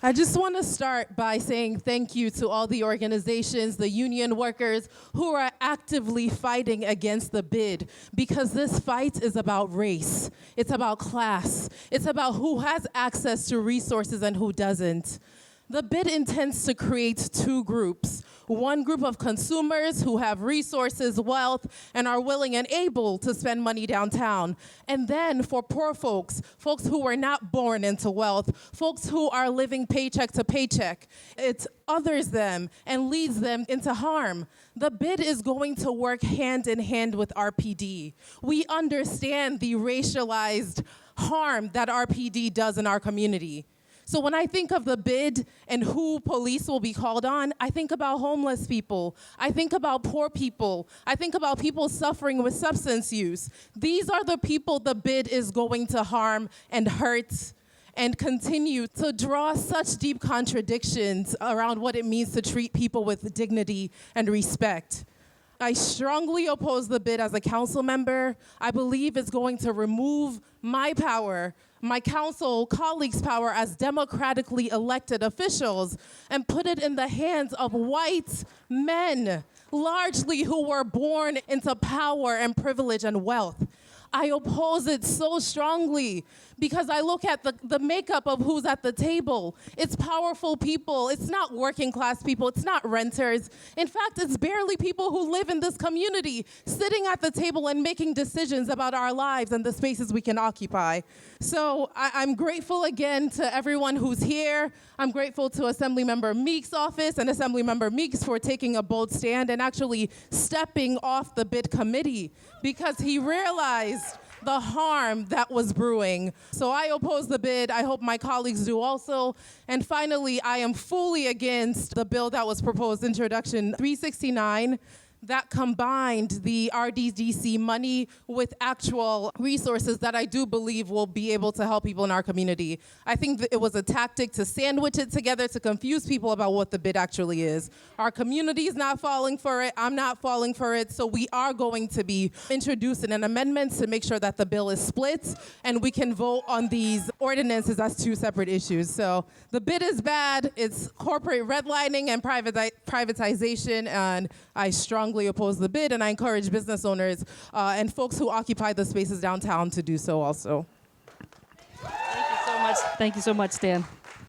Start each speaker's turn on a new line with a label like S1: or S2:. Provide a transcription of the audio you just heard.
S1: I just want to start by saying thank you to all the organizations, the union workers who are actively fighting against the bid, because this fight is about race. It's about class. It's about who has access to resources and who doesn't. The bid intends to create two groups. One group of consumers who have resources, wealth, and are willing and able to spend money downtown. And then for poor folks, folks who were not born into wealth, folks who are living paycheck to paycheck. It others them and leads them into harm. The bid is going to work hand in hand with RPD. We understand the racialized harm that RPD does in our community. So when I think of the bid and who police will be called on, I think about homeless people. I think about poor people. I think about people suffering with substance use. These are the people the bid is going to harm and hurt and continue to draw such deep contradictions around what it means to treat people with dignity and respect. I strongly oppose the bid as a council member. I believe it's going to remove my power, my council colleagues' power as democratically elected officials, and put it in the hands of white men, largely who were born into power and privilege and wealth. I oppose it so strongly because I look at the makeup of who's at the table. It's powerful people. It's not working class people. It's not renters. In fact, it's barely people who live in this community sitting at the table and making decisions about our lives and the spaces we can occupy. So I'm grateful again to everyone who's here. I'm grateful to Assemblymember Meek's office and Assemblymember Meeks for taking a bold stand and actually stepping off the bid committee because he realized the harm that was brewing. So I oppose the bid. I hope my colleagues do also. And finally, I am fully against the bill that was proposed, Introduction 369, that combined the RDDC money with actual resources that I do believe will be able to help people in our community. I think that it was a tactic to sandwich it together to confuse people about what the bid actually is. Our community is not falling for it. I'm not falling for it. So we are going to be introducing an amendment to make sure that the bill is split and we can vote on these ordinances as two separate issues. So the bid is bad. It's corporate redlining and privatization, and I strongly oppose the bid, and I encourage business owners and folks who occupy the spaces downtown to do so also.
S2: Thank you so much. Thank you so much, Stan.